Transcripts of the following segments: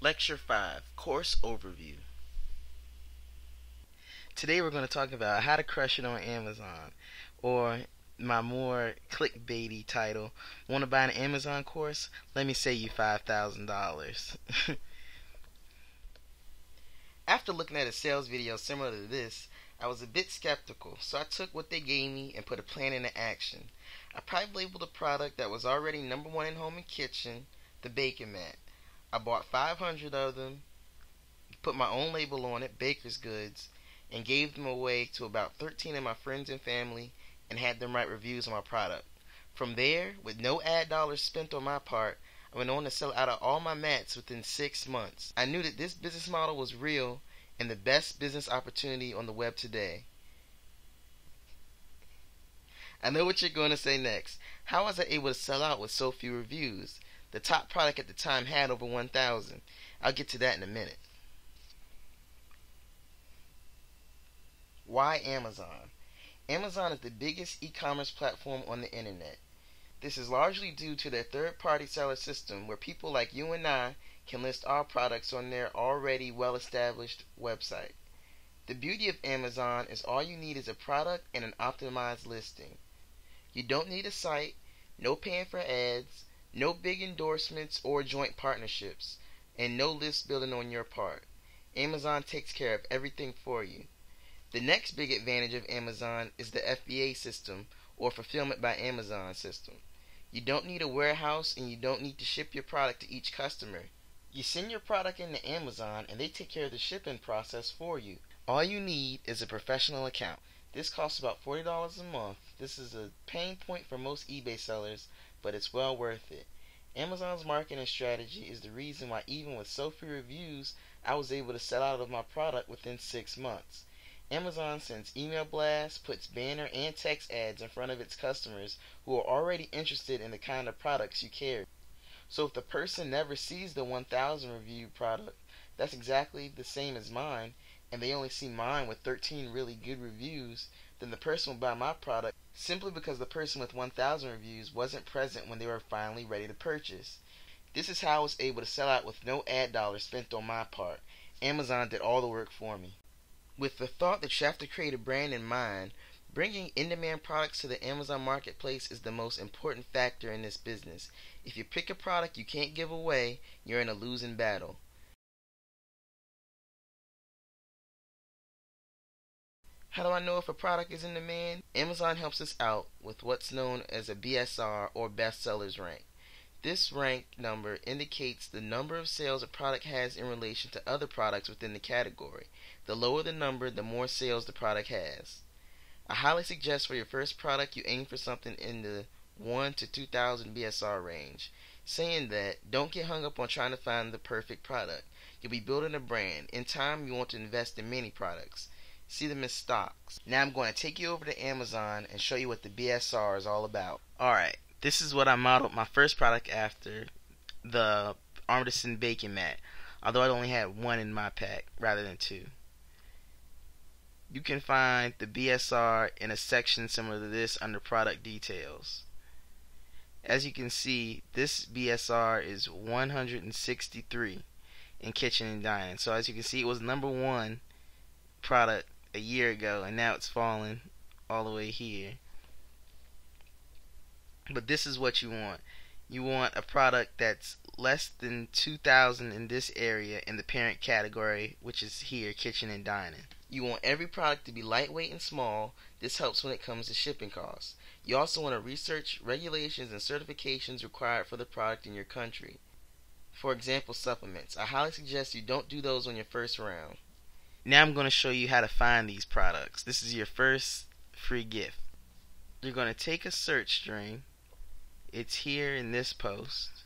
Lecture 5, Course Overview. Today we're going to talk about how to crush it on Amazon, or my more clickbaity title, want to buy an Amazon course? Let me save you $5,000. After looking at a sales video similar to this, I was a bit skeptical, so I took what they gave me and put a plan into action. I private labeled a product that was already number one in home and kitchen, the Baking Mat. I bought 500 of them, put my own label on it, Baker's Goods, and gave them away to about 13 of my friends and family and had them write reviews on my product. From there, with no ad dollars spent on my part, I went on to sell out of all my mats within 6 months. I knew that this business model was real and the best business opportunity on the web today. I know what you're going to say next. How was I able to sell out with so few reviews? The top product at the time had over 1,000. I'll get to that in a minute. Why Amazon? Amazon is the biggest e-commerce platform on the internet. This is largely due to their third-party seller system where people like you and I can list our products on their already well-established website. The beauty of Amazon is all you need is a product and an optimized listing. You don't need a site, no paying for ads, no big endorsements or joint partnerships, and no list building on your part. Amazon takes care of everything for you. The next big advantage of Amazon is the FBA system, or Fulfillment by Amazon system. You don't need a warehouse and you don't need to ship your product to each customer. You send your product into Amazon and they take care of the shipping process for you. All you need is a professional account. This costs about $40 a month. This is a pain point for most eBay sellers, but it's well worth it. Amazon's marketing strategy is the reason why even with so few reviews, I was able to sell out of my product within 6 months. Amazon sends email blasts, puts banner and text ads in front of its customers who are already interested in the kind of products you carry. So if the person never sees the 1,000 reviewed product, that's exactly the same as mine, and they only see mine with 13 really good reviews, then the person will buy my product simply because the person with 1,000 reviews wasn't present when they were finally ready to purchase. This is how I was able to sell out with no ad dollars spent on my part. Amazon did all the work for me. With the thought that you have to create a brand in mind, bringing in-demand products to the Amazon marketplace is the most important factor in this business. If you pick a product you can't give away, you're in a losing battle. How do I know if a product is in demand? Amazon helps us out with what's known as a BSR, or bestsellers rank. This rank number indicates the number of sales a product has in relation to other products within the category. The lower the number, the more sales the product has. I highly suggest for your first product you aim for something in the 1 to 2,000 BSR range. Saying that, don't get hung up on trying to find the perfect product. You'll be building a brand. In time, you want to invest in many products. See them as stocks. Now I'm going to take you over to Amazon and show you what the BSR is all about. Alright, this is what I modeled my first product after, the Artisan Baking Mat, although I only had one in my pack rather than two. You can find the BSR in a section similar to this under product details. As you can see, this BSR is 163 in kitchen and dining. So as you can see, it was number one product a year ago, and now it's fallen all the way here. But this is what you want. You want a product that's less than 2,000 in this area in the parent category, which is here, kitchen and dining. You want every product to be lightweight and small. This helps when it comes to shipping costs. You also want to research regulations and certifications required for the product in your country. For example, supplements. I highly suggest you don't do those on your first round. Now I'm going to show you how to find these products. This is your first free gift. You're going to take a search string. It's here in this post.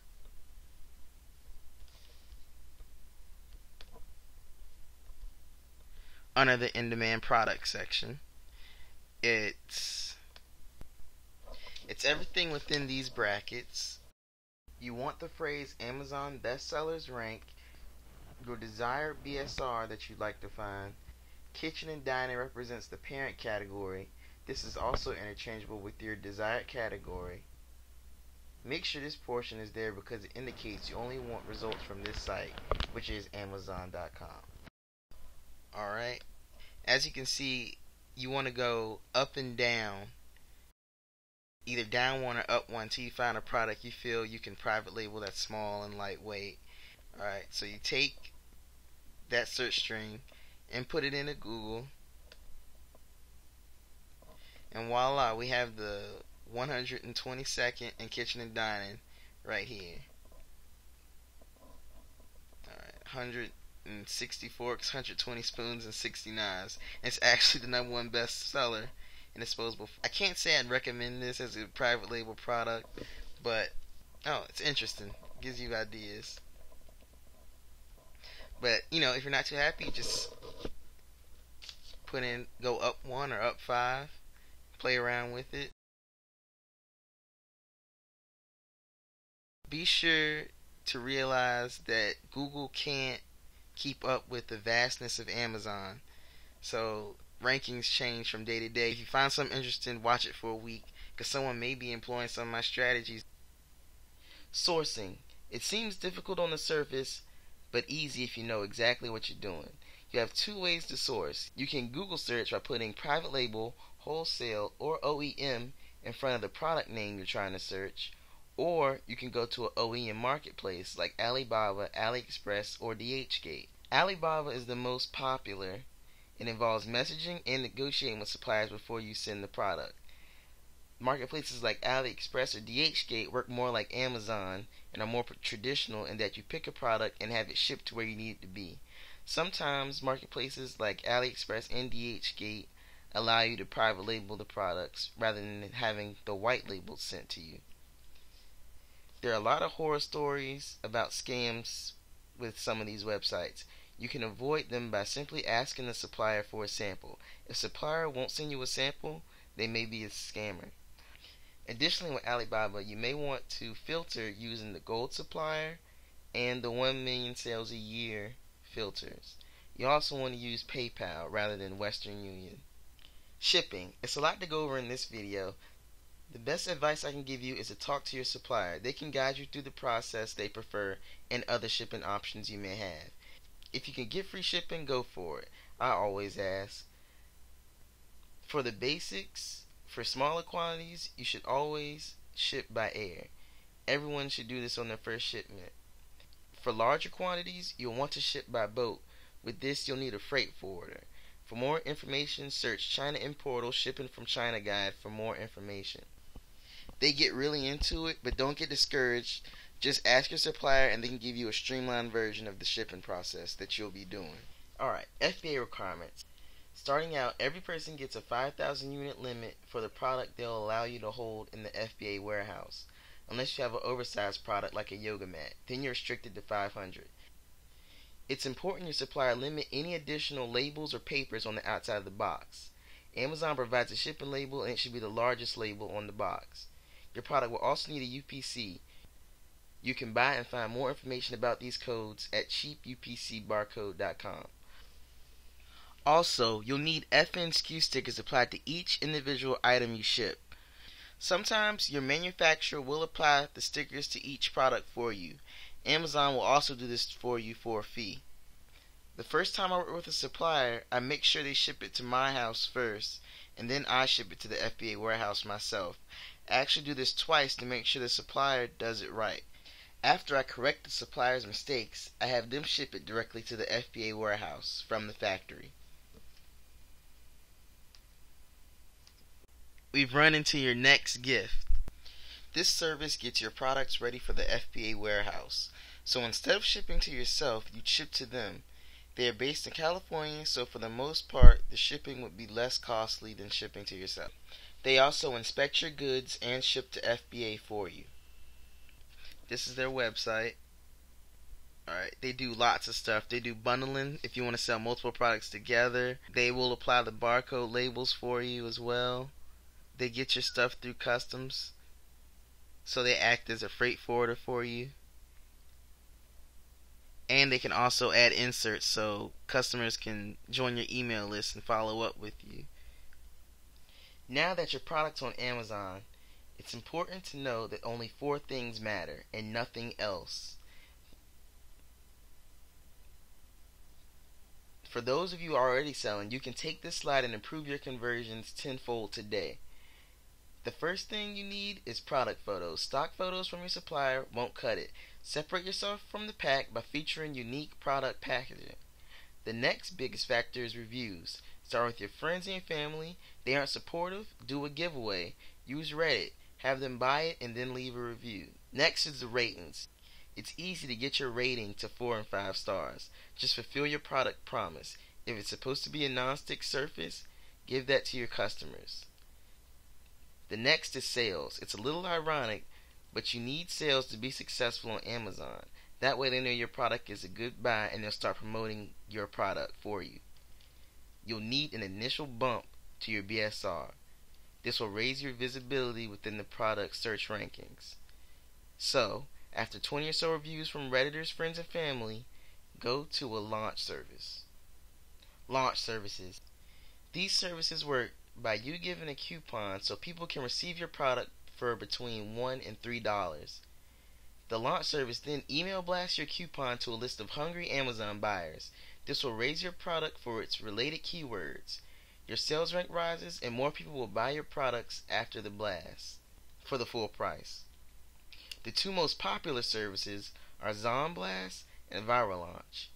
Under the in-demand product section. It's everything within these brackets. You want the phrase Amazon bestsellers rank, your desired BSR that you'd like to find. Kitchen and dining represents the parent category. This is also interchangeable with your desired category. Make sure this portion is there because it indicates you only want results from this site, which is Amazon.com. Alright, as you can see, you want to go up and down, either down one or up one, till you find a product you feel you can private label that's small and lightweight. Alright, so you take that search string and put it into Google, and voila, we have the 122nd and kitchen and dining right here. Alright, 160 forks, 120 spoons, and 60 knives. It's actually the #1 best seller in disposable. I can't say I'd recommend this as a private label product, but it's interesting. It gives you ideas. But if you're not too happy, just go up 1 or up 5, play around with it. Be sure to realize that Google can't keep up with the vastness of Amazon. So rankings change from day to day. If you find something interesting, watch it for a week, because someone may be employing some of my strategies. Sourcing. It seems difficult on the surface, but easy if you know exactly what you're doing. You have 2 ways to source. You can Google search by putting private label, wholesale, or OEM in front of the product name you're trying to search, or you can go to an OEM marketplace like Alibaba, AliExpress, or DHgate. Alibaba is the most popular. It involves messaging and negotiating with suppliers before you send the product. Marketplaces like AliExpress or DHgate work more like Amazon and are more traditional in that you pick a product and have it shipped to where you need it to be. Sometimes marketplaces like AliExpress and DHgate allow you to private label the products rather than having the white labels sent to you. There are a lot of horror stories about scams with some of these websites. You can avoid them by simply asking the supplier for a sample. If the supplier won't send you a sample, they may be a scammer. Additionally, with Alibaba, you may want to filter using the gold supplier and the 1 million sales a year filters. You also want to use PayPal rather than Western Union. Shipping. It's a lot to go over in this video. The best advice I can give you is to talk to your supplier. They can guide you through the process they prefer and other shipping options you may have. If you can get free shipping, go for it. I always ask. For the basics, for smaller quantities, you should always ship by air. Everyone should do this on their first shipment. For larger quantities, you'll want to ship by boat. With this, you'll need a freight forwarder. For more information, search China Importal Shipping from China Guide for more information. They get really into it, but don't get discouraged. Just ask your supplier and they can give you a streamlined version of the shipping process that you'll be doing. Alright, FBA requirements. Starting out, every person gets a 5,000 unit limit for the product they'll allow you to hold in the FBA warehouse. Unless you have an oversized product like a yoga mat, then you're restricted to 500. It's important your supplier limit any additional labels or papers on the outside of the box. Amazon provides a shipping label and it should be the largest label on the box. Your product will also need a UPC. You can buy and find more information about these codes at cheapupcbarcode.com. Also, you'll need FNSKU stickers applied to each individual item you ship. Sometimes your manufacturer will apply the stickers to each product for you. Amazon will also do this for you for a fee. The first time I work with a supplier, I make sure they ship it to my house first, and then I ship it to the FBA warehouse myself. I actually do this twice to make sure the supplier does it right. After I correct the supplier's mistakes, I have them ship it directly to the FBA warehouse from the factory. We've run into your next gift. This service gets your products ready for the FBA warehouse. So instead of shipping to yourself, you ship to them. They are based in California, so for the most part, the shipping would be less costly than shipping to yourself. They also inspect your goods and ship to FBA for you. This is their website. Alright, they do lots of stuff. They do bundling if you want to sell multiple products together. They will apply the barcode labels for you as well. They get your stuff through customs, so they act as a freight forwarder for you. And they can also add inserts so customers can join your email list and follow up with you. Now that your product's on Amazon, It's important to know that only 4 things matter and nothing else. For those of you already selling, you can take this slide and improve your conversions tenfold today. The first thing you need is product photos. Stock photos from your supplier won't cut it. Separate yourself from the pack by featuring unique product packaging. The next biggest factor is reviews. Start with your friends and your family. They aren't supportive? Do a giveaway. Use Reddit. Have them buy it and then leave a review. Next is the ratings. It's easy to get your rating to 4 and 5 stars. Just fulfill your product promise. If it's supposed to be a non-stick surface, give that to your customers. The next is sales. It's a little ironic, but you need sales to be successful on Amazon. That way they know your product is a good buy and they'll start promoting your product for you. You'll need an initial bump to your BSR. This will raise your visibility within the product search rankings. So, after 20 or so reviews from Redditors, friends, and family, go to a launch service. Launch services. These services work by you giving a coupon so people can receive your product for between $1 and $3. The launch service then email blasts your coupon to a list of hungry Amazon buyers. This will raise your product for its related keywords. Your sales rank rises and more people will buy your products after the blast for the full price. The 2 most popular services are ZonBlast and ViralLaunch.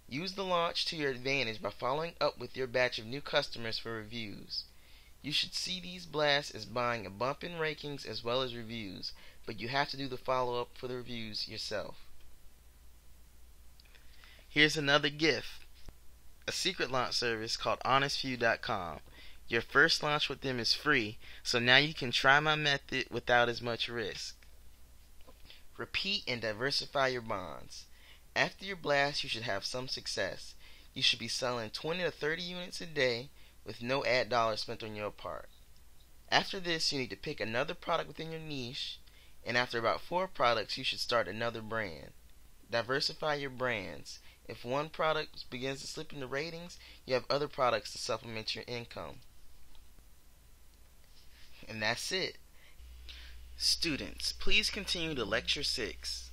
Use the launch to your advantage by following up with your batch of new customers for reviews. You should see these blasts as buying a bump in rankings as well as reviews, but you have to do the follow-up for the reviews yourself. Here's another gift. A secret launch service called HonestFew.com. Your first launch with them is free, so now you can try my method without as much risk. Repeat and diversify your bonds. After your blast, you should have some success. You should be selling 20 to 30 units a day with no ad dollars spent on your part. After this, you need to pick another product within your niche, and after about 4 products, you should start another brand. Diversify your brands. If one product begins to slip in the ratings, you have other products to supplement your income. And that's it. Students, please continue to Lecture 6.